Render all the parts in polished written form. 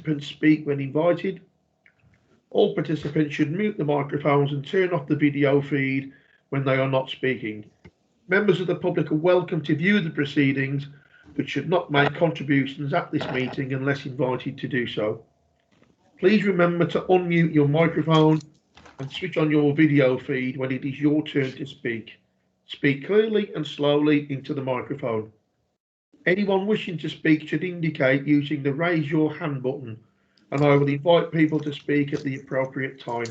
participants speak when invited. All participants should mute the microphones and turn off the video feed when they are not speaking. Members of the public are welcome to view the proceedings, but should not make contributions at this meeting unless invited to do so. Please remember to unmute your microphone and switch on your video feed when it is your turn to speak. Speak clearly and slowly into the microphone. Anyone wishing to speak should indicate using the raise your hand button, and I will invite people to speak at the appropriate time.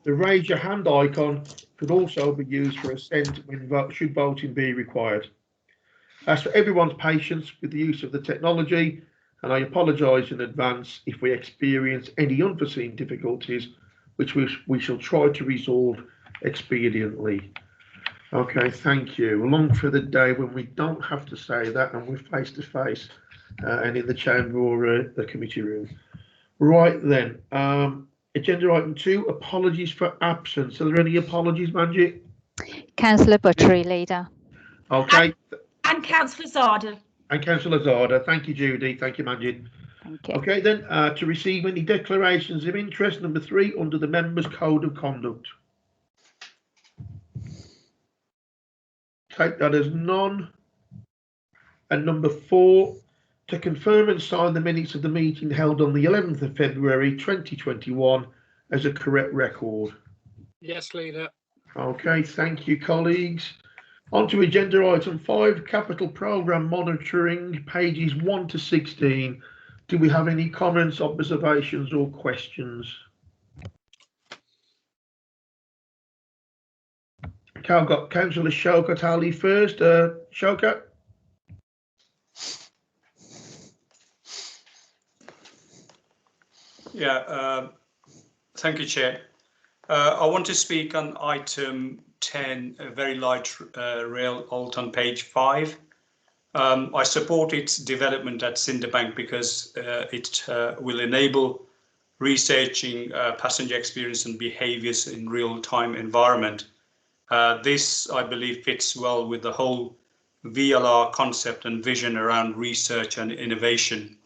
The raise your hand icon could also be used for assent should voting be required. As for everyone's patience with the use of the technology, and I apologise in advance if we experience any unforeseen difficulties, which we shall try to resolve expediently. Okay, thank you. Long for the day when we don't have to say that and we're face to face and in the chamber or the committee room. Right then, agenda item 2, apologies for absence. Are there any apologies, Manjit? Councillor Buttery, leader. Okay. And Councillor Zarda. And Councillor Zarda. Thank you, Judy. Thank you, Manjit. Thank you. Okay, then, to receive any declarations of interest, number 3, under the Members' Code of Conduct. Take that as none. And number 4, to confirm and sign the minutes of the meeting held on the 11th of February 2021 as a correct record. Yes, leader. Okay, thank you, colleagues. On to agenda item 5, capital programme monitoring, pages 1 to 16. Do we have any comments, observations or questions? Okay, I've got Councillor Shaukat Ali first. Shaukat? Yeah, thank you, Chair. I want to speak on item 10, very light rail halt on page 5. I support its development at Cinderbank because it will enable researching passenger experience and behaviours in real-time environment. This, I believe, fits well with the whole VLR concept and vision around research and innovation.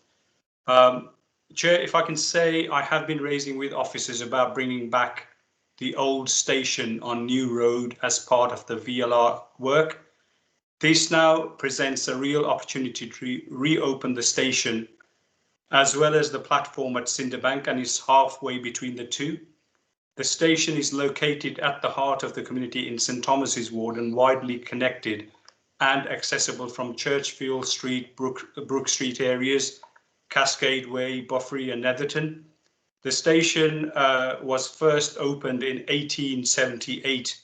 Chair, if I can say, I have been raising with officers about bringing back the old station on New Road as part of the VLR work. This now presents a real opportunity to reopen the station as well as the platform at Cinderbank, and is halfway between the two. The station is located at the heart of the community in St Thomas's Ward and widely connected and accessible from Churchfield Street, Brook Street areas, Cascade Way, Buffery and Netherton. The station was first opened in 1878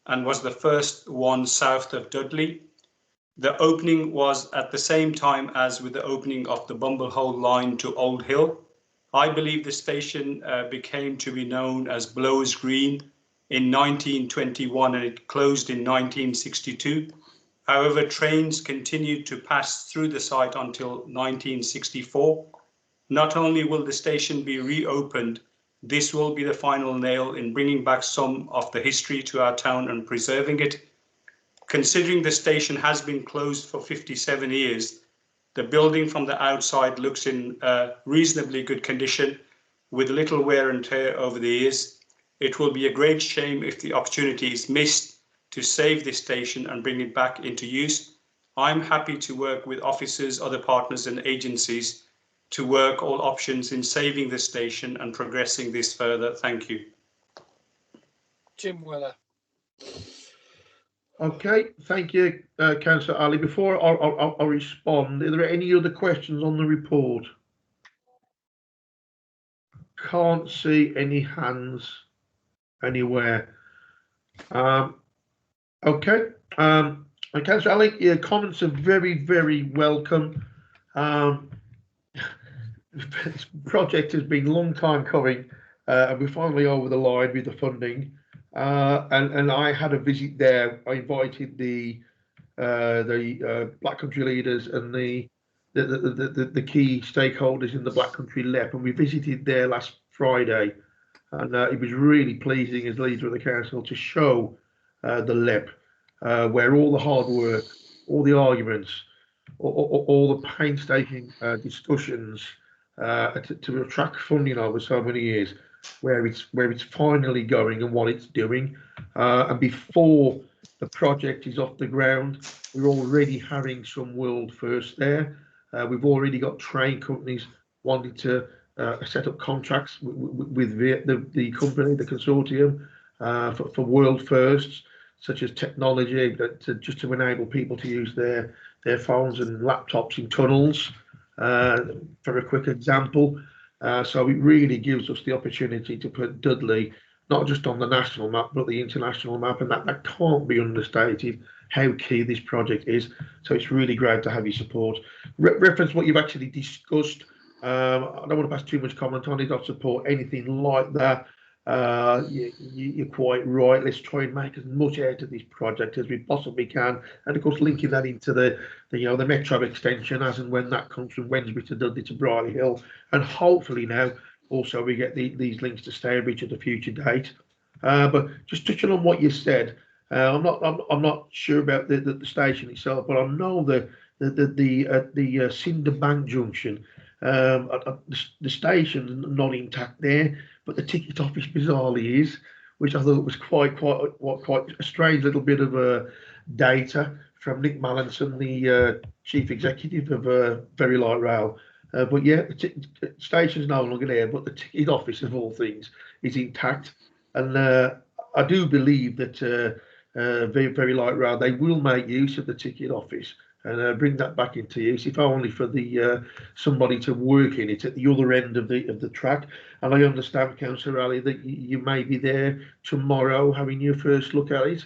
and was the first one south of Dudley. The opening was at the same time as with the opening of the Bumblehold line to Old Hill. I believe the station became to be known as Blowers Green in 1921 and it closed in 1962. However, trains continued to pass through the site until 1964. Not only will the station be reopened, this will be the final nail in bringing back some of the history to our town and preserving it. Considering the station has been closed for 57 years, the building from the outside looks in reasonably good condition with little wear and tear over the years. It will be a great shame if the opportunity is missed to save this station and bring it back into use. I'm happy to work with officers, other partners and agencies to work all options in saving the station and progressing this further. Thank you. Jim Weller. Okay, thank you, Councillor Ali. Before I'll respond, are there any other questions on the report? Can't see any hands anywhere. Okay, Councillor Ali, your comments are very, very welcome. This project has been a long time coming, and we're finally over the line with the funding. And I had a visit there. I invited the Black Country leaders and the key stakeholders in the Black Country LEP, and we visited there last Friday, and it was really pleasing as leader of the council to show the LEP, where all the hard work, all the arguments, all the painstaking discussions to attract funding over so many years, where it's finally going and what it's doing. And before the project is off the ground, we're already having some world first there. We've already got train companies wanting to set up contracts with the company, the consortium, for world firsts, such as technology just to enable people to use their phones and laptops in tunnels, for a quick example. So it really gives us the opportunity to put Dudley not just on the national map, but the international map, and that can't be understated how key this project is. So it's really great to have your support. Reference what you've actually discussed. I don't want to pass too much comment on it. I support anything like that. You're quite right. Let's try and make as much out of this project as we possibly can, and of course linking that into the metro extension as and when that comes from Wednesbury to Dudley to Brierley Hill, and hopefully now also we get these links to Stourbridge at a future date. But just touching on what you said, I'm not sure about the station itself, but I know the Cinder Bank junction. The station's not intact there, but the ticket office bizarrely is, which I thought was quite a strange little bit of data from Nick Mallinson, the chief executive of Very Light Rail. But yeah, the station's no longer there, but the ticket office of all things is intact, and I do believe that Very Light Rail, they will make use of the ticket office and bring that back into use, if only for the somebody to work in it at the other end of the track. And I understand, Councillor Ali, that you may be there tomorrow having your first look at it,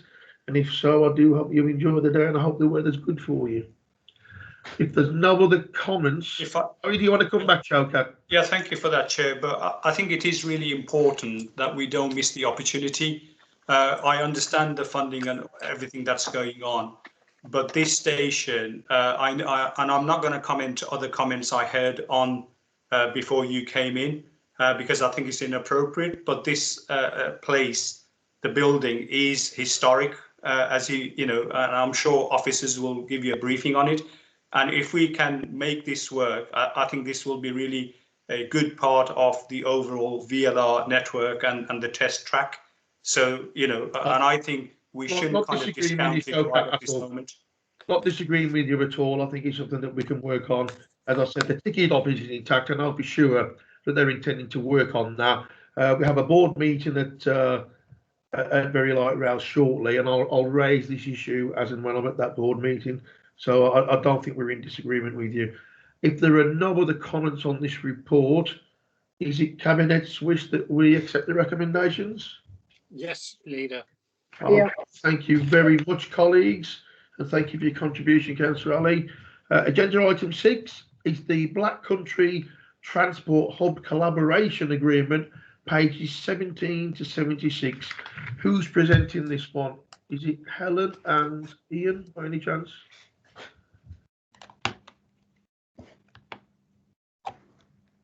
and if so, I do hope you enjoy the day, and I hope the weather's good for you. If there's no other comments, do you want to come back, Shaukat? Yeah, thank you for that, Chair. But I think it is really important that we don't miss the opportunity. I understand the funding and everything that's going on, but this station, and I'm not going to comment other comments I heard on before you came in, because I think it's inappropriate. But this place, the building, is historic, as and I'm sure officers will give you a briefing on it. And if we can make this work, I think this will be really a good part of the overall VLR network and the test track. So, and I think we shouldn't kind of discount it right at this moment. Not disagreeing with you at all. I think it's something that we can work on. As I said, the ticket office is intact, and I'll be sure that they're intending to work on that. We have a board meeting at Very Light Rail shortly, and I'll raise this issue as and when I'm at that board meeting. So I don't think we're in disagreement with you. If there are no other comments on this report, is it Cabinet's wish that we accept the recommendations? Yes, Leader. Yeah. Thank you very much, colleagues, and thank you for your contribution, Councillor Ali. Agenda item 6 is the Black Country Transport Hub Collaboration Agreement, pages 17 to 76. Who's presenting this one? Is it Helen and Ian, by any chance?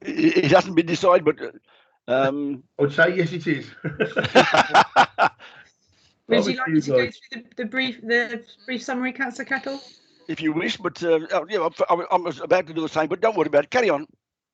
It hasn't been decided, but I would say yes, it is. Would you like me to go through the brief summary, Councillor Kettle? If you wish, but yeah, I'm about to do the same, but don't worry about it. Carry on.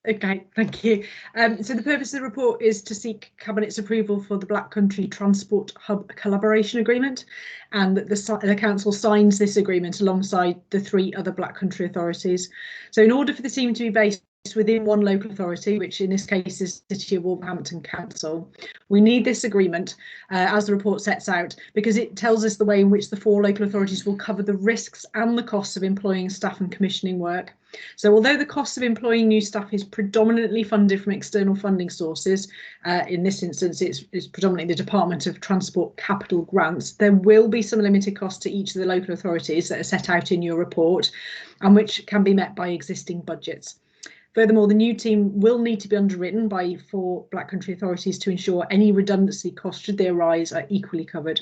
Okay, thank you. So the purpose of the report is to seek Cabinet's approval for the Black Country Transport Hub Collaboration Agreement, and the Council signs this agreement alongside the 3 other Black Country authorities. So in order for the team to be based within one local authority, which in this case is City of Wolverhampton Council, we need this agreement, as the report sets out, because it tells us the way in which the 4 local authorities will cover the risks and the costs of employing staff and commissioning work. So although the cost of employing new staff is predominantly funded from external funding sources, in this instance it's predominantly the Department of Transport capital grants, there will be some limited costs to each of the local authorities that are set out in your report, and which can be met by existing budgets. Furthermore, the new team will need to be underwritten by 4 Black Country authorities to ensure any redundancy costs, should they arise, are equally covered.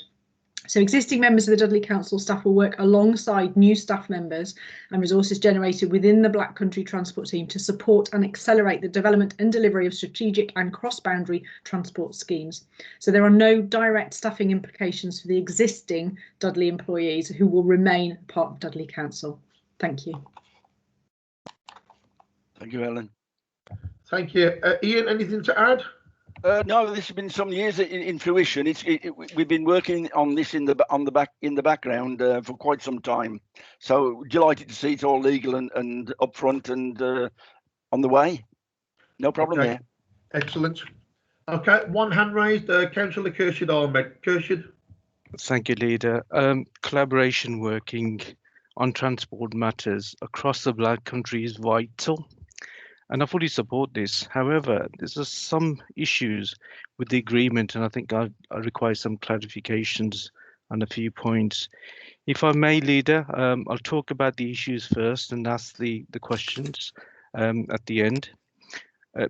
So existing members of the Dudley Council staff will work alongside new staff members and resources generated within the Black Country Transport team to support and accelerate the development and delivery of strategic and cross-boundary transport schemes. So there are no direct staffing implications for the existing Dudley employees who will remain part of Dudley Council. Thank you. Thank you, Helen. Thank you. Ian, anything to add? No, this has been some years in fruition. We've been working on this in the background for quite some time. So delighted to see it's all legal and upfront and on the way. No problem Okay. there. Excellent. Okay, one hand raised. Councillor Khurshid Ahmed. Khurshid. Thank you, Leader. Collaboration working on transport matters across the Black Country is vital, and I fully support this. However, there's some issues with the agreement, and I think I require some clarifications on a few points. If I may, Leader, I'll talk about the issues first and ask the questions at the end.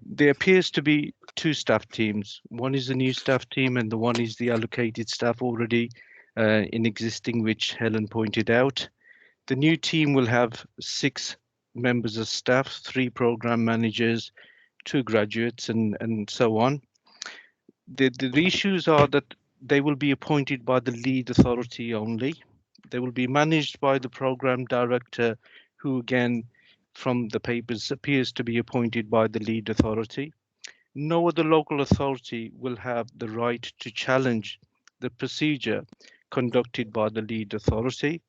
There appears to be two staff teams. One is the new staff team and the one is the allocated staff already in existing, which Helen pointed out. The new team will have 6 members of staff, 3 program managers, 2 graduates and so on. The issues are that they will be appointed by the lead authority only. They will be managed by the program director, who again, from the papers, appears to be appointed by the lead authority. No other local authority will have the right to challenge the procedure conducted by the lead authority.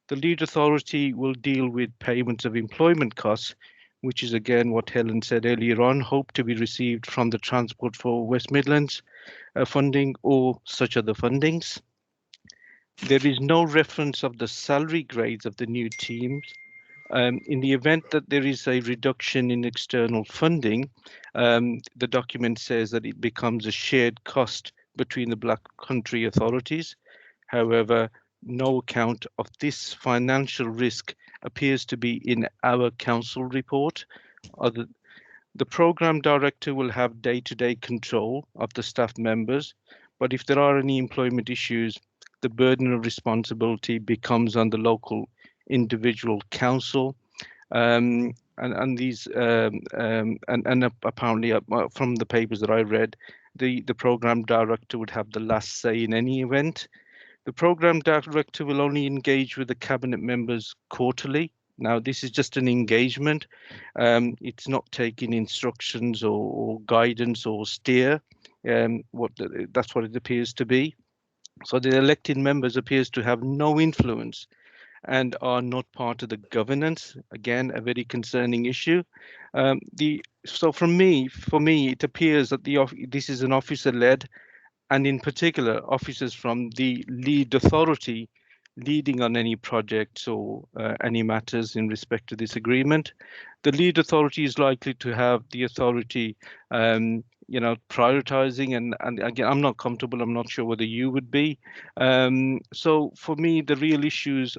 The lead authority will deal with payments of employment costs, which is again what Helen said earlier on, hope to be received from the Transport for West Midlands funding or such other fundings. There is no reference of the salary grades of the new teams. In the event that there is a reduction in external funding, the document says that it becomes a shared cost between the Black Country authorities. However, no account of this financial risk appears to be in our council report. The program director will have day-to-day control of the staff members, but if there are any employment issues, the burden of responsibility becomes on the local individual council, and apparently from the papers that I read, the program director would have the last say in any event. The program director will only engage with the cabinet members quarterly. Now, this is just an engagement. It's not taking instructions or guidance or steer. That's what it appears to be. So the elected members appears to have no influence and are not part of the governance. Again, a very concerning issue. So for me, it appears that this is an officer-led, and in particular, officers from the lead authority leading on any projects or any matters in respect to this agreement. The lead authority is likely to have the authority, prioritizing, and again, I'm not comfortable. I'm not sure whether you would be. So for me, the real issues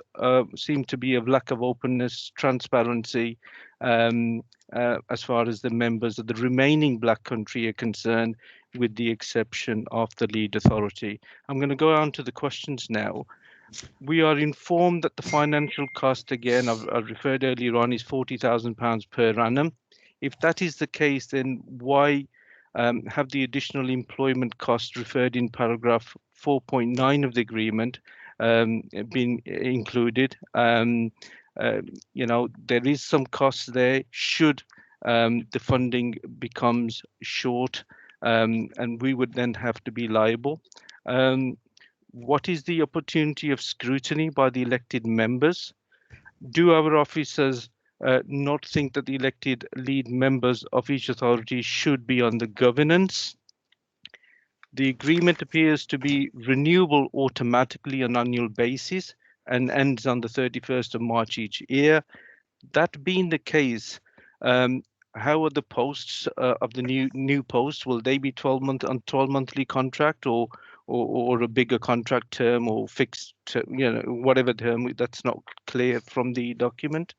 seem to be of lack of openness, transparency, as far as the members of the remaining Black Country are concerned, with the exception of the lead authority. I'm going to go on to the questions now. We are informed that the financial cost, again, I've referred earlier on, is £40,000 per annum. If that is the case, then why have the additional employment cost referred in paragraph 4.9 of the agreement been included? There is some costs there should the funding becomes short, and we would then have to be liable. What is the opportunity of scrutiny by the elected members? Do our officers not think that the elected lead members of each authority should be on the governance? The agreement appears to be renewable automatically on an annual basis and ends on the 31st of March each year. That being the case, how are the posts of the new posts? Will they be 12-monthly contract or a bigger contract term or fixed, whatever term? That's not clear from the document.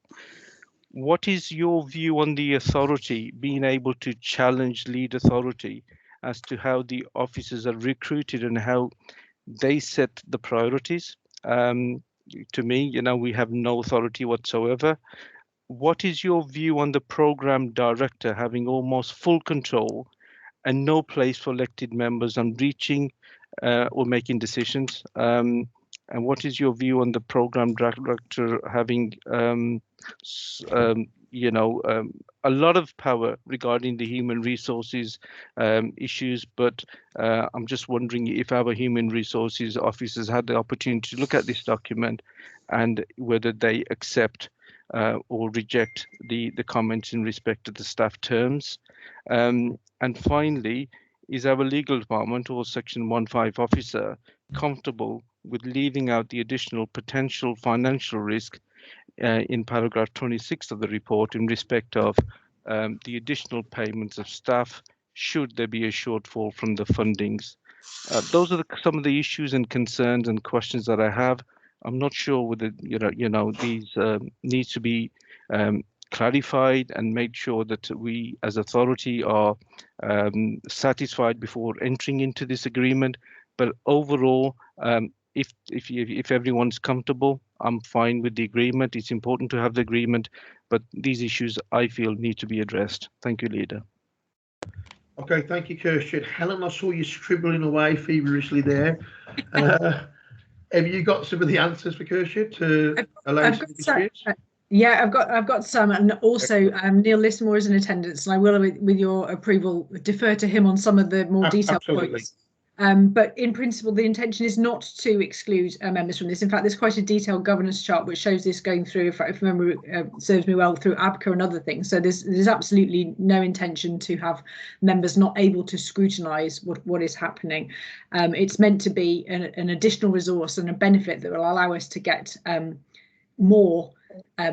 What is your view on the authority being able to challenge lead authority as to how the officers are recruited and how they set the priorities? To me, we have no authority whatsoever. What is your view on the program director having almost full control and no place for elected members on reaching or making decisions? And what is your view on the program director having a lot of power regarding the human resources issues, but I'm just wondering if our human resources officers had the opportunity to look at this document and whether they accept or reject the comments in respect to the staff terms. And finally, is our legal department or Section 1.5 officer comfortable with leaving out the additional potential financial risk in paragraph 26 of the report in respect of the additional payments of staff should there be a shortfall from the fundings? Those are some of the issues and concerns and questions that I have. I'm not sure whether these need to be clarified and made sure that we as authority are satisfied before entering into this agreement. But overall, if everyone's comfortable, I'm fine with the agreement. It's important to have the agreement, but these issues I feel need to be addressed. Thank you, Leader. Okay, thank you, Kirsty. Helen, I saw you scribbling away feverishly there. Have you got some of the answers for Kirsty to allow some disputes? Yeah, I've got some, and also Neil Lismore is in attendance, and I will, with your approval, defer to him on some of the more detailed points. But in principle, the intention is not to exclude members from this. In fact, there's quite a detailed governance chart which shows this going through, if memory serves me well, through ABCA and other things. So there's absolutely no intention to have members not able to scrutinise what is happening. It's meant to be an additional resource and a benefit that will allow us to get more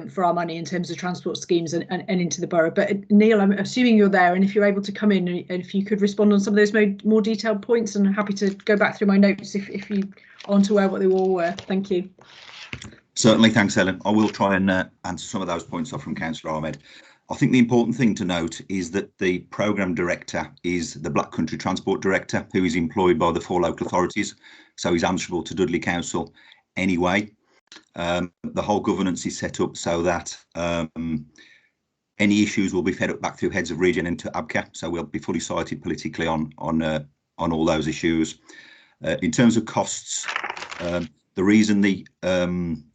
for our money in terms of transport schemes and into the borough. But Neil, I'm assuming you're there, and if you're able to come in, and if you could respond on some of those more detailed points, and I'm happy to go back through my notes if you aren't aware what they all were. Thank you. Certainly, thanks, Helen. I will try and answer some of those points off from Councillor Ahmed. I think the important thing to note is that the programme director is the Black Country Transport Director, who is employed by the 4 local authorities, so he's answerable to Dudley Council anyway. The whole governance is set up so that any issues will be fed up back through heads of region into ABCA, so we'll be fully sighted politically on all those issues. In terms of costs, the reason the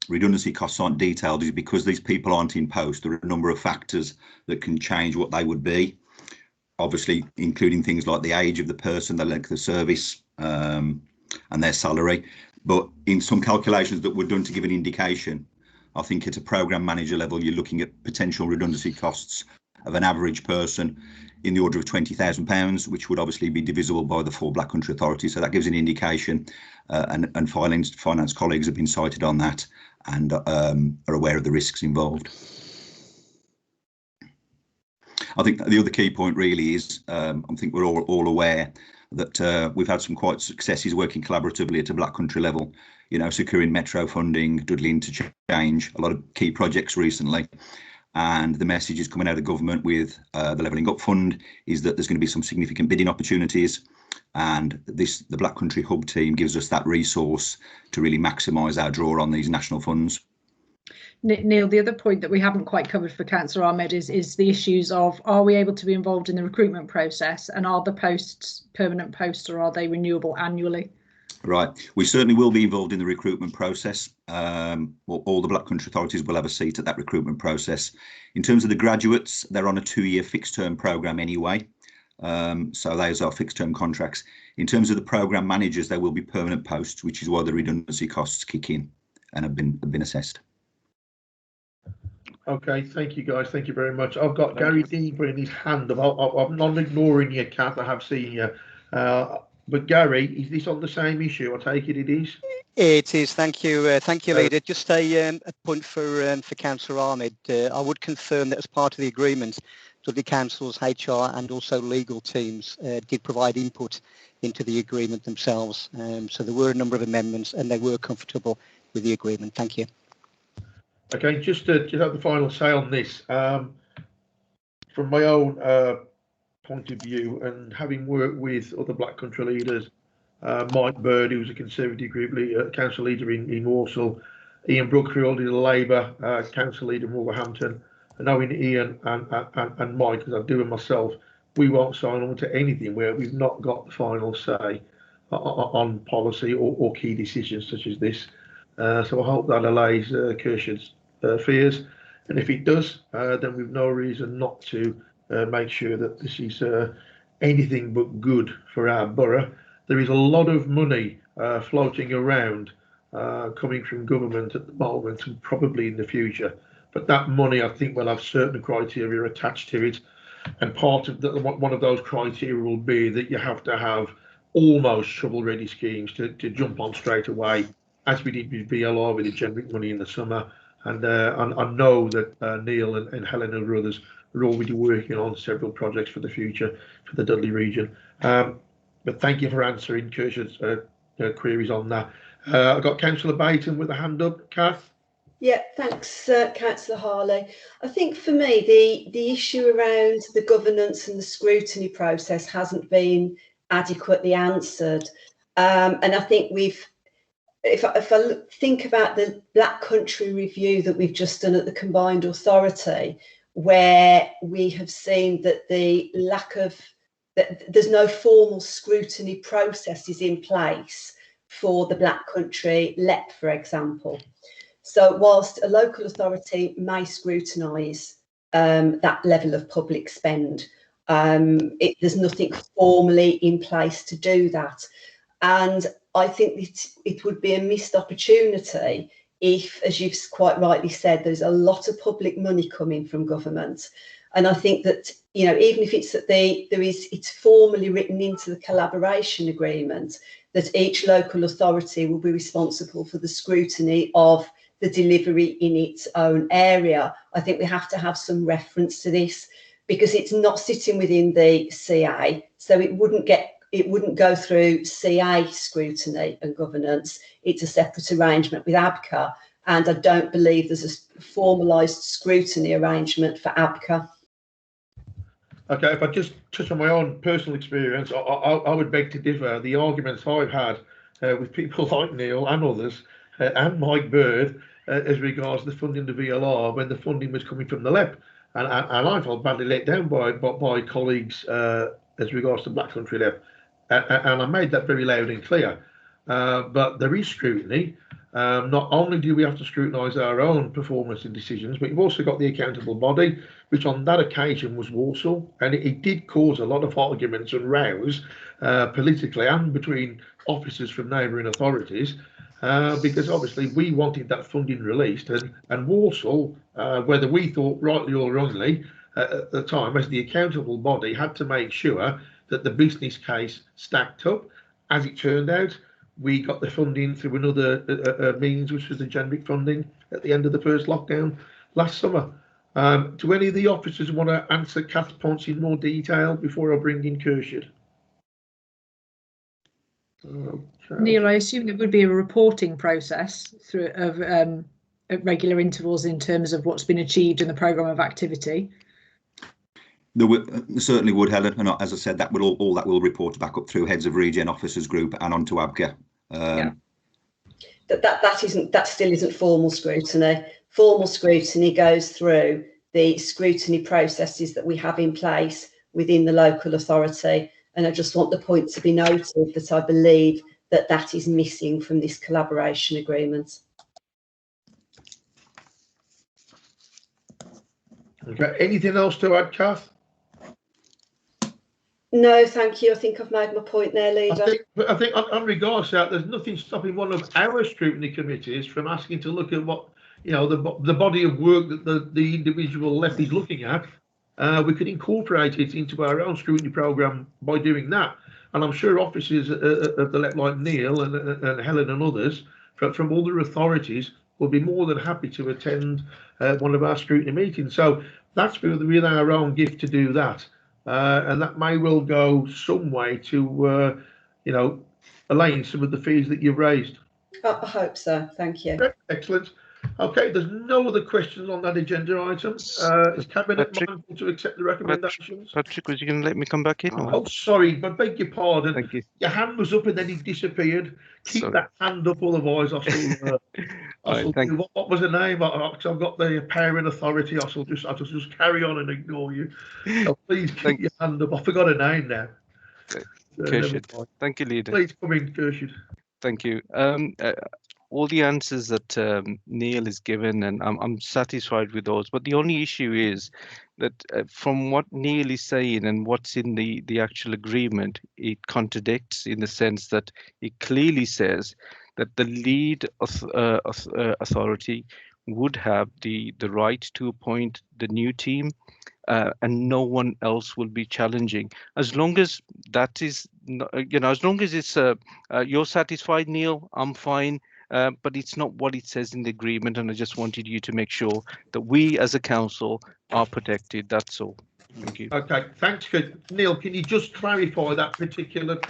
redundancy costs aren't detailed is because these people aren't in post. There are a number of factors that can change what they would be, obviously including things like the age of the person, the length of service, and their salary. But in some calculations that were done to give an indication, I think at a programme manager level, you're looking at potential redundancy costs of an average person in the order of £20,000, which would obviously be divisible by the 4 Black Country authorities. So that gives an indication, and finance colleagues have been cited on that and are aware of the risks involved. I think the other key point really is, I think we're all aware that we've had some quite successes working collaboratively at a Black Country level, securing metro funding, Dudley Interchange, a lot of key projects recently. And the message is coming out of government with the Levelling Up Fund is that there's going to be some significant bidding opportunities. And the Black Country Hub team gives us that resource to really maximise our draw on these national funds. Neil, the other point that we haven't quite covered for Councillor Ahmed is the issues of, are we able to be involved in the recruitment process, and are the posts permanent posts, or are they renewable annually? Right, we certainly will be involved in the recruitment process. All the Black Country authorities will have a seat at that recruitment process. In terms of the graduates, they're on a 2-year fixed term programme anyway. So those are fixed term contracts. In terms of the programme managers, there will be permanent posts, which is why the redundancy costs kick in and have been assessed. Okay, thank you guys. Thank you very much. I've got Gary Dean putting his hand up. I'm not ignoring you, Kath. I have seen you. But Gary, is this on the same issue? I take it is. It is. Thank you, Leader. Just a point for Councillor Ahmed. I would confirm that as part of the agreement, Dudley Council's HR and also legal teams did provide input into the agreement themselves. So there were a number of amendments, and they were comfortable with the agreement. Thank you. Okay, just to have the final say on this, from my own point of view, and having worked with other Black Country leaders, Mike Bird, who was a Conservative group council leader in Walsall, Ian Brookfield, who's a Labour council leader in Wolverhampton, and knowing Ian and Mike, as I do with myself, we won't sign on to anything where we've not got the final say on policy or key decisions such as this. So I hope that allays Kirst's fears. And if it does, then we've no reason not to make sure that this is anything but good for our borough. There is a lot of money floating around coming from government at the moment and probably in the future. But that money, I think, will have certain criteria attached to it. And part of one of those criteria will be that you have to have almost shovel-ready schemes to jump on straight away, as we did with VLR with the generic money in the summer. And I know that Neil and Helen and others are already working on several projects for the future for the Dudley region. But thank you for answering Kirsch's queries on that. I've got Councillor Baton with a hand up. Kath? Yeah, thanks, Councillor Harley. I think for me, the issue around the governance and the scrutiny process hasn't been adequately answered. And I think if I think about the Black Country review that we've just done at the Combined Authority, where we have seen that there's no formal scrutiny processes in place for the Black Country LEP, for example. So whilst a local authority may scrutinise that level of public spend, there's nothing formally in place to do that. And I think it would be a missed opportunity if, as you've quite rightly said, there's a lot of public money coming from government. And I think that, you know, even if it's that it's formally written into the collaboration agreement that each local authority will be responsible for the scrutiny of the delivery in its own area, I think we have to have some reference to this, because it's not sitting within the CA, so it wouldn't go through CA scrutiny and governance. It's a separate arrangement with ABCA, and I don't believe there's a formalised scrutiny arrangement for ABCA. Okay, if I just touch on my own personal experience, I would beg to differ. The arguments I've had with people like Neil and others and Mike Bird as regards the funding of VLR when the funding was coming from the LEP, and I felt badly let down by colleagues as regards to Black Country LEP, and I made that very loud and clear. But there is scrutiny. Not only do we have to scrutinise our own performance and decisions, but you've also got the accountable body, which on that occasion was Walsall, and it did cause a lot of arguments and rows politically and between officers from neighbouring authorities, because obviously we wanted that funding released, and Walsall, whether we thought rightly or wrongly at the time, as the accountable body, had to make sure that the business case stacked up. As it turned out, we got the funding through another means, which was the generic funding at the end of the first lockdown last summer. Do any of the officers want to answer Kath's points in more detail before I bring in Kershid? Okay. Neil, I assume there would be a reporting process through at regular intervals in terms of what's been achieved in the programme of activity. There certainly would, Helen, and as I said, that will all that will report back up through heads of region officers group and onto ABCA. Yeah. That still isn't formal scrutiny. Formal scrutiny goes through the scrutiny processes that we have in place within the local authority, and I just want the point to be noted that I believe that is missing from this collaboration agreement. Okay, anything else to add, Kath? No, thank you. I think I've made my point there, Leader. I think on regards to that, there's nothing stopping one of our scrutiny committees from asking to look at what, you know, the body of work that the individual left is looking at. We could incorporate it into our own scrutiny programme by doing that. And I'm sure officers of the LEP like Neil and Helen and others from other authorities will be more than happy to attend one of our scrutiny meetings. So that's with our own gift to do that. And that may well go some way to, you know, allaying some of the fees that you've raised. I hope so. Thank you. Excellent. Okay, there's no other questions on that agenda item. Is Cabinet mindful to accept the recommendations? Patrick, was you going to let me come back in? Oh, sorry, I beg your pardon. Thank you. Your hand was up and then it disappeared. Keep that hand up, otherwise I shall what was the name? Because I've got the power and authority. I shall just carry on and ignore you. So please keep your hand up. I forgot her name now. Kershid. Thank you, Leader. Please come in, Kershid. Thank you. all the answers that Neil is given, and I'm satisfied with those. But the only issue is that from what Neil is saying and what's in the actual agreement, it contradicts in the sense that it clearly says that the lead authority would have the right to appoint the new team, and no one else will be challenging. As long as that is, as long as it's you're satisfied, Neil, I'm fine. But it's not what it says in the agreement, and I just wanted you to make sure that we as a council are protected. That's all. Thank you. Okay, thanks. Neil, can you just clarify that particular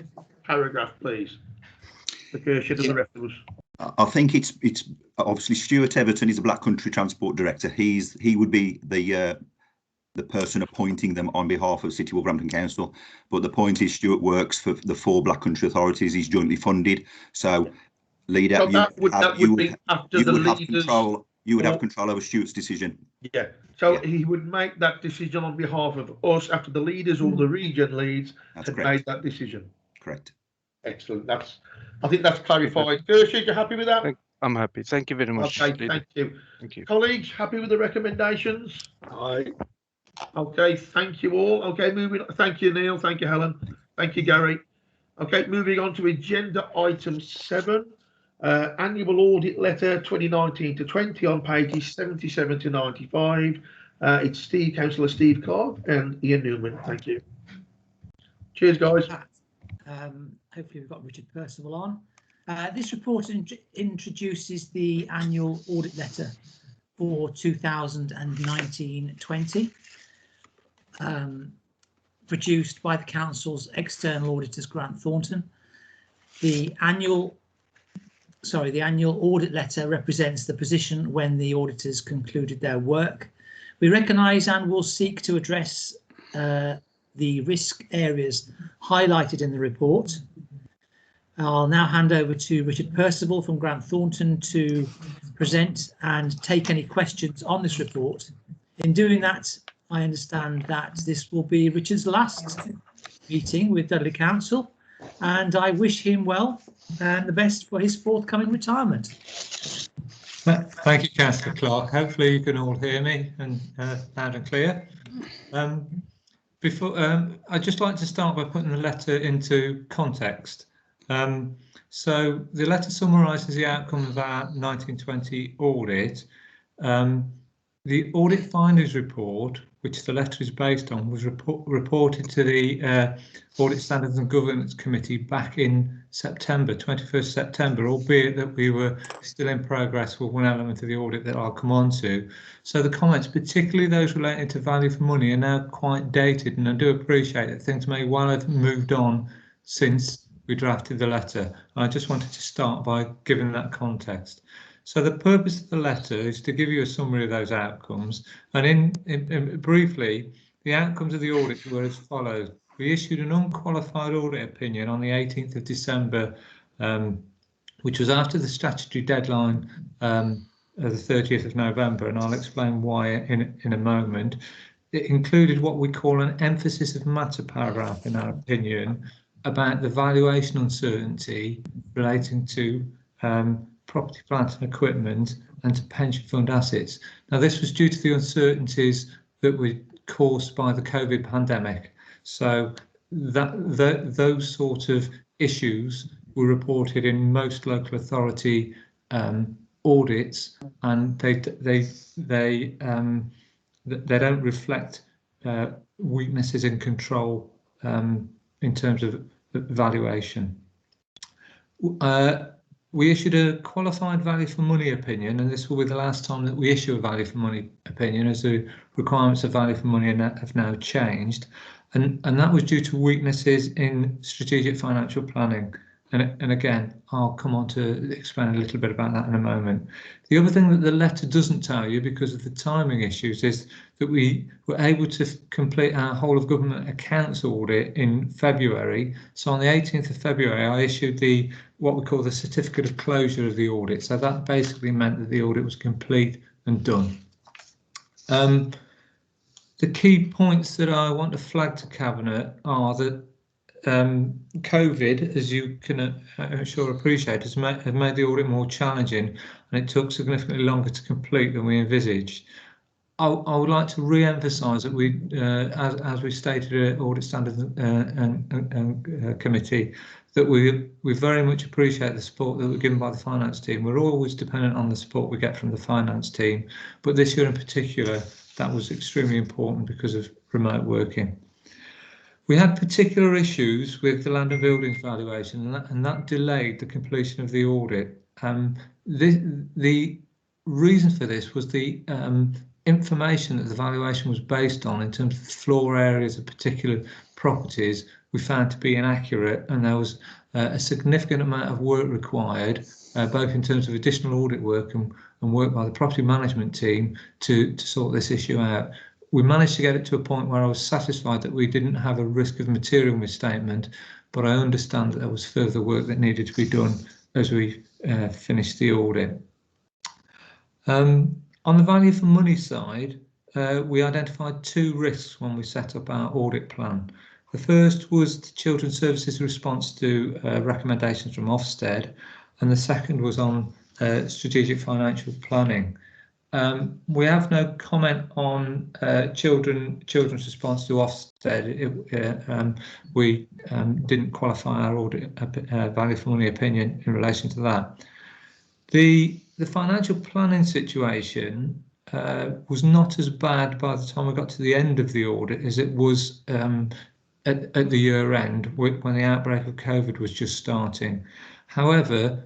paragraph, please? The Gershon and the rest of us. I think it's obviously Stuart Everton is the Black Country Transport Director. He would be the person appointing them on behalf of City Wolverhampton Council. But the point is, Stuart works for the 4 Black Country authorities. He's jointly funded. So, leader, so you would have control over Stuart's decision. Yeah. So he would make that decision on behalf of us after the leaders or the region leads had made that decision. Correct. Excellent. I think that's clarified. Gershon, you happy with that? I'm happy. Thank you very much. Okay, thank you. Thank you. Colleagues, happy with the recommendations? Aye. Okay, thank you all. Okay, moving. Thank you, Neil. Thank you, Helen. Thank you, Gary. Okay, moving on to agenda item 7, annual audit letter 2019-20 on pages 77 to 95. It's Councillor Steve Clark and Ian Newman. Thank you. Cheers, guys. Hopefully we've got Richard Percival on. This report introduces the annual audit letter for 2019-20, produced by the council's external auditors, Grant Thornton. The annual audit letter represents the position when the auditors concluded their work. We recognise and will seek to address the risk areas highlighted in the report. I'll now hand over to Richard Percival from Grant Thornton to present and take any questions on this report. In doing that, I understand that this will be Richard's last meeting with Dudley Council, and I wish him well and the best for his forthcoming retirement. Thank you, Councillor Clark. Hopefully you can all hear me and loud and clear. I'd just like to start by putting the letter into context. So the letter summarises the outcome of our 1920 audit. The audit findings report, which the letter is based on, was reported to the Audit Standards and Governance Committee back in September, 21st September, albeit that we were still in progress with one element of the audit that I'll come on to. So the comments, particularly those relating to value for money, are now quite dated, and I do appreciate that things may well have moved on since we drafted the letter. I just wanted to start by giving that context. So the purpose of the letter is to give you a summary of those outcomes. And in briefly, the outcomes of the audit were as follows. We issued an unqualified audit opinion on the 18th of December, which was after the statutory deadline of the 30th of November, and I'll explain why in a moment. It included what we call an emphasis of matter paragraph in our opinion about the valuation uncertainty relating to property, plant and equipment and to pension fund assets. Now, this was due to the uncertainties that were caused by the COVID pandemic. So those sort of issues were reported in most local authority audits, and they don't reflect weaknesses in control in terms of valuation. We issued a qualified value for money opinion, and this will be the last time that we issue a value for money opinion, as the requirements of value for money have now changed, and that was due to weaknesses in strategic financial planning. And again, I'll come on to explain a little bit about that in a moment. The other thing that the letter doesn't tell you, because of the timing issues, is that we were able to complete our whole of government accounts audit in February. So on the 18th of February, I issued what we call the certificate of closure of the audit. So that basically meant that the audit was complete and done. The key points that I want to flag to Cabinet are that COVID, as you can I'm sure appreciate, has made the audit more challenging, and it took significantly longer to complete than we envisaged. I would like to re-emphasise that we, as we stated at Audit Standards Committee, that we very much appreciate the support that we're given by the finance team. We're always dependent on the support we get from the finance team, but this year in particular, that was extremely important because of remote working. We had particular issues with the land and buildings valuation, and that delayed the completion of the audit. The reason for this was the information that the valuation was based on in terms of the floor areas of particular properties we found to be inaccurate, and there was a significant amount of work required, both in terms of additional audit work and work by the property management team to sort this issue out. We managed to get it to a point where I was satisfied that we didn't have a risk of material misstatement, but I understand that there was further work that needed to be done as we finished the audit. On the value for money side, we identified two risks when we set up our audit plan. The first was the Children's Services response to recommendations from Ofsted, and the second was on strategic financial planning. We have no comment on children's response to Ofsted. We didn't qualify our audit value for money opinion in relation to that. The financial planning situation was not as bad by the time we got to the end of the audit as it was at the year end, when the outbreak of COVID was just starting. However,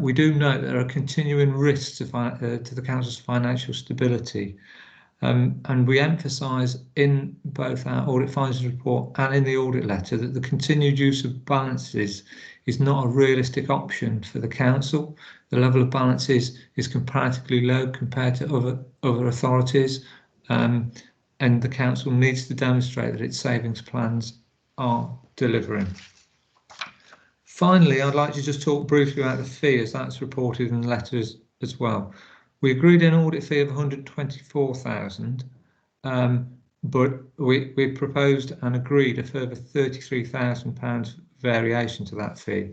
we do note that there are continuing risks to the Council's financial stability, and we emphasise in both our audit findings report and in the audit letter that the continued use of balances is not a realistic option for the Council. The level of balances is comparatively low compared to other authorities, and the Council needs to demonstrate that its savings plans are delivering. Finally, I'd like to just talk briefly about the fee, as that's reported in the letters as well. We agreed an audit fee of 124,000, but we proposed and agreed a further £33,000 variation to that fee.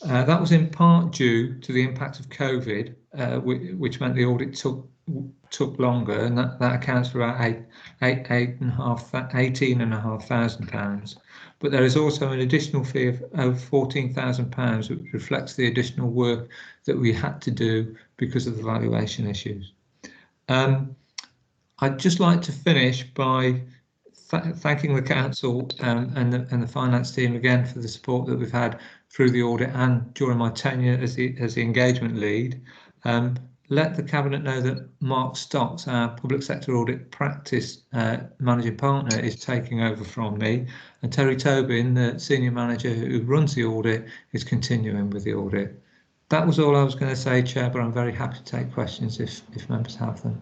That was in part due to the impact of COVID, which meant the audit took longer, and that accounts for about £18,500. But there is also an additional fee of over £14,000, which reflects the additional work that we had to do because of the valuation issues. I'd just like to finish by thanking the Council and the finance team again for the support that we've had through the audit and during my tenure as the engagement lead. Let the Cabinet know that Mark Stocks, our Public Sector Audit Practice Managing Partner, is taking over from me, and Terry Tobin, the Senior Manager who runs the audit, is continuing with the audit. That was all I was going to say, Chair, but I'm very happy to take questions if members have them.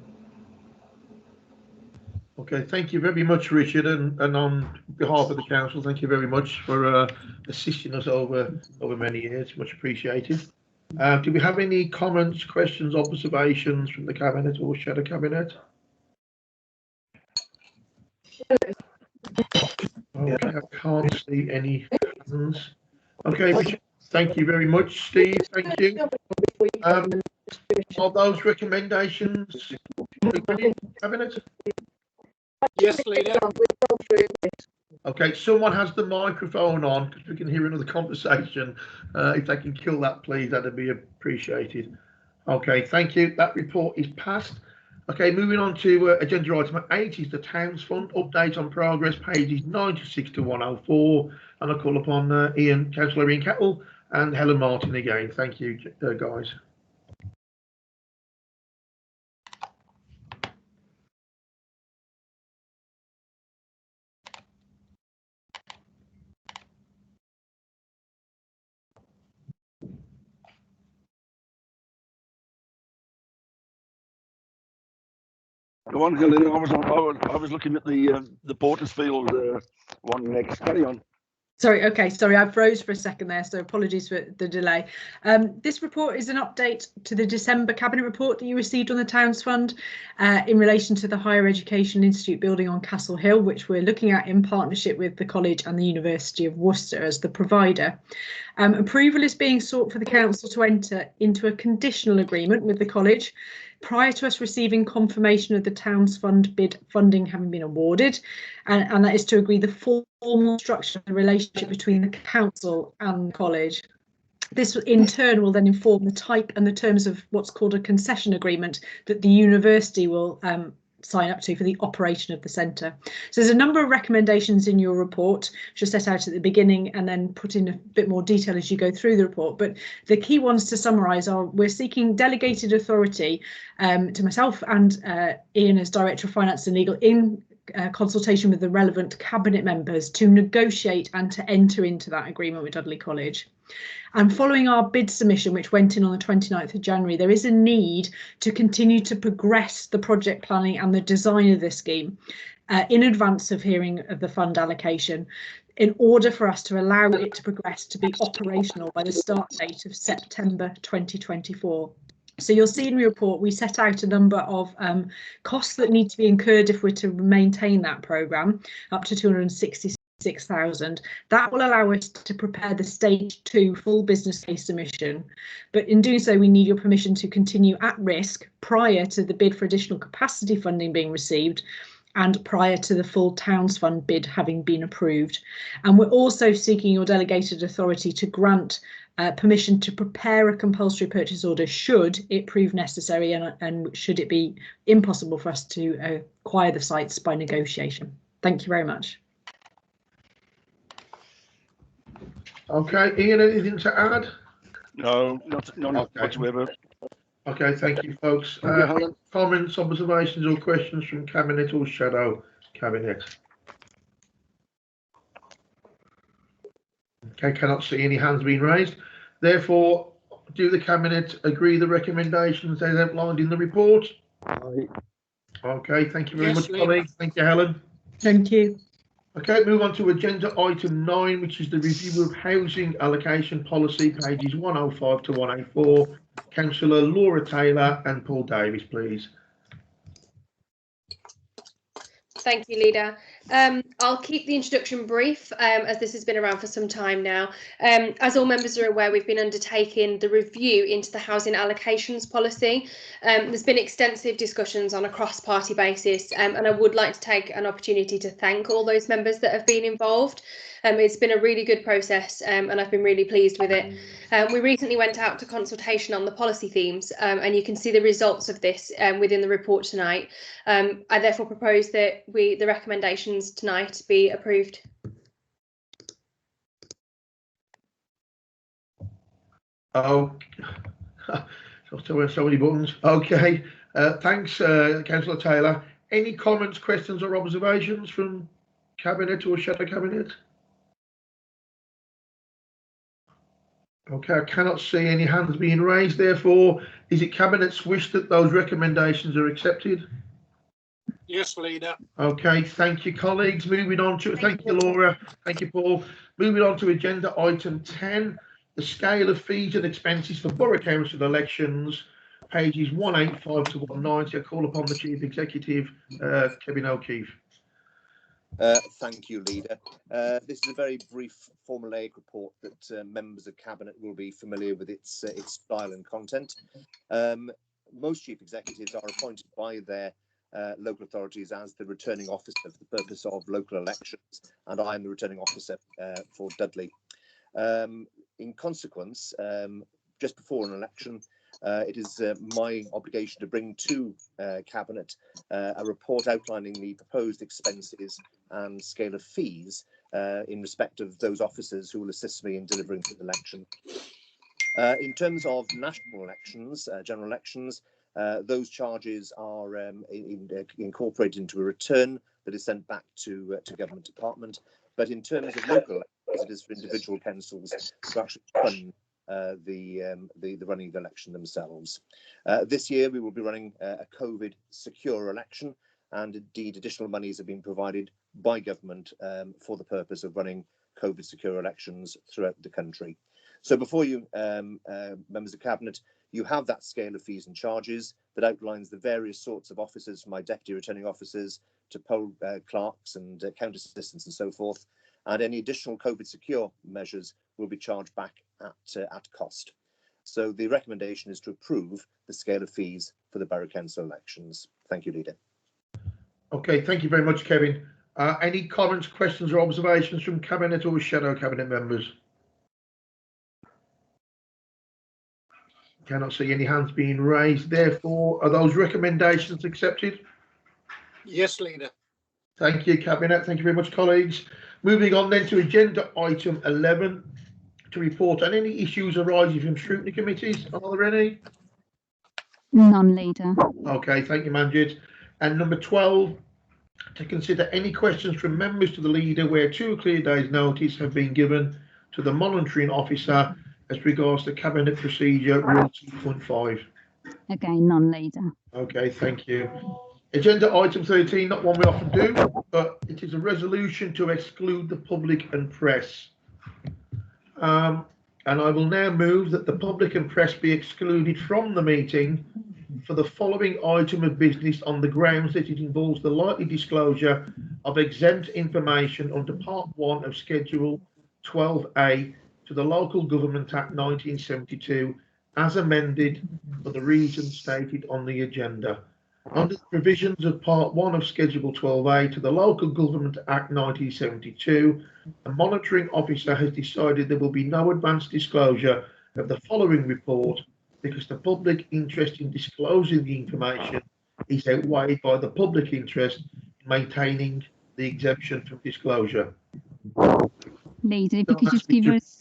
Okay, thank you very much, Richard, and on behalf of the Council, thank you very much for assisting us over many years. Much appreciated. Do we have any comments, questions, observations from the Cabinet or Shadow Cabinet? Okay, I can't see any hands. Okay, Richard, thank you very much. Steve, thank you. Are those recommendations Cabinet? Yes, Leader. Okay, someone has the microphone on because we can hear another conversation. If they can kill that, please, that'd be appreciated. Okay, thank you. That report is passed. Okay, moving on to agenda item 8 is the Towns Fund update on progress, pages 96 to 104. And I call upon Councillor Ian Kettle and Helen Martin again. Thank you, guys. Go on, Helen. I was looking at the Portersfield one next. Carry on. Sorry, okay, sorry, I froze for a second there, so apologies for the delay. This report is an update to the December Cabinet report that you received on the Towns Fund in relation to the Higher Education Institute building on Castle Hill, which we're looking at in partnership with the College and the University of Worcester as the provider. Approval is being sought for the Council to enter into a conditional agreement with the College prior to us receiving confirmation of the Towns Fund bid funding having been awarded, and that is to agree the formal structure of the relationship between the Council and the College. This in turn will then inform the type and the terms of what's called a concession agreement that the university will sign up to for the operation of the centre. So there's a number of recommendations in your report, which are set out at the beginning and then put in a bit more detail as you go through the report. But the key ones to summarise are: we're seeking delegated authority to myself and Ian as Director of Finance and Legal in consultation with the relevant cabinet members to negotiate and to enter into that agreement with Dudley College. And following our bid submission, which went in on the 29th of January, there is a need to continue to progress the project planning and the design of this scheme in advance of hearing of the fund allocation, in order for us to allow it to progress to be operational by the start date of September 2024. So you'll see in the report we set out a number of costs that need to be incurred if we're to maintain that programme, up to 266,000. That will allow us to prepare the stage 2 full business case submission, but in doing so we need your permission to continue at risk prior to the bid for additional capacity funding being received and prior to the full Towns Fund bid having been approved. And we're also seeking your delegated authority to grant permission to prepare a compulsory purchase order should it prove necessary and should it be impossible for us to acquire the sites by negotiation. Thank you very much. Okay, Ian, anything to add? No, none Okay. whatsoever. Okay, thank you, folks. Comments, observations or questions from Cabinet or Shadow Cabinet? Okay, cannot see any hands being raised. Therefore, do the Cabinet agree the recommendations as outlined in the report? Aye. Okay, thank you very Yes, much, Leader. colleagues. Thank you, Helen. Thank you. Okay, move on to agenda item 9, which is the review of housing allocation policy, pages 105 to 104. Councillor Laura Taylor and Paul Davies, please. Thank you, Leader. I'll keep the introduction brief, as this has been around for some time now. As all members are aware, we've been undertaking the review into the housing allocations policy. There's been extensive discussions on a cross-party basis, and I would like to take an opportunity to thank all those members that have been involved. It's been a really good process, and I've been really pleased with it. We recently went out to consultation on the policy themes, and you can see the results of this within the report tonight. I therefore propose that the recommendations tonight be approved. Oh, so many buttons. Okay, thanks, Councillor Taylor. Any comments, questions or observations from Cabinet or Shadow Cabinet? Okay, I cannot see any hands being raised. Therefore, is it Cabinet's wish that those recommendations are accepted? Yes, Leader. Okay, thank you, colleagues. Moving on to, thank you, Laura. Thank you, Paul. Moving on to agenda item 10, the scale of fees and expenses for borough council elections, pages 185 to 190. I call upon the Chief Executive, Kevin O'Keefe. Thank you, Leader. This is a very brief formulaic report that members of Cabinet will be familiar with its style and content. Most Chief Executives are appointed by their local authorities as the returning officer for the purpose of local elections, and I am the returning officer for Dudley. In consequence, just before an election, it is my obligation to bring to Cabinet a report outlining the proposed expenses and scale of fees in respect of those officers who will assist me in delivering the election. In terms of national elections, general elections, those charges are incorporated into a return that is sent back to Government Department. But in terms of local elections, it is for individual councils to actually fund the running of the election themselves. This year we will be running a COVID secure election, and indeed additional monies have been provided by government for the purpose of running COVID secure elections throughout the country. So before you, members of Cabinet, you have that scale of fees and charges that outlines the various sorts of officers, from my deputy returning officers to poll clerks and county assistants and so forth. And any additional COVID secure measures will be charged back at cost. So the recommendation is to approve the scale of fees for the Borough Council elections. Thank you, Leader. Okay, thank you very much, Kevin. Any comments, questions or observations from Cabinet or Shadow Cabinet members? Cannot see any hands being raised. Therefore, are those recommendations accepted? Yes, Leader. Thank you, Cabinet. Thank you very much, colleagues. Moving on then to agenda item 11, to report on any issues arising from scrutiny committees. Are there any? None, Leader. Okay, thank you, Manjit. And number 12, to consider any questions from members to the Leader where 2 clear days notice have been given to the monitoring officer as regards to Cabinet Procedure Rule 2.5. Again, none, Leader. Okay, thank you. Agenda item 13, not one we often do, but it is a resolution to exclude the public and press. And I will now move that the public and press be excluded from the meeting for the following item of business on the grounds that it involves the likely disclosure of exempt information under Part 1 of Schedule 12A to the Local Government Act 1972 as amended for the reasons stated on the agenda. Under the provisions of Part 1 of Schedule 12A to the Local Government Act 1972, the monitoring officer has decided there will be no advance disclosure of the following report because the public interest in disclosing the information is outweighed by the public interest in maintaining the exemption from disclosure. Leader, if you could just give us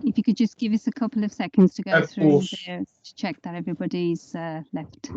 if you could just give us a couple of seconds to go through there to check that everybody's left.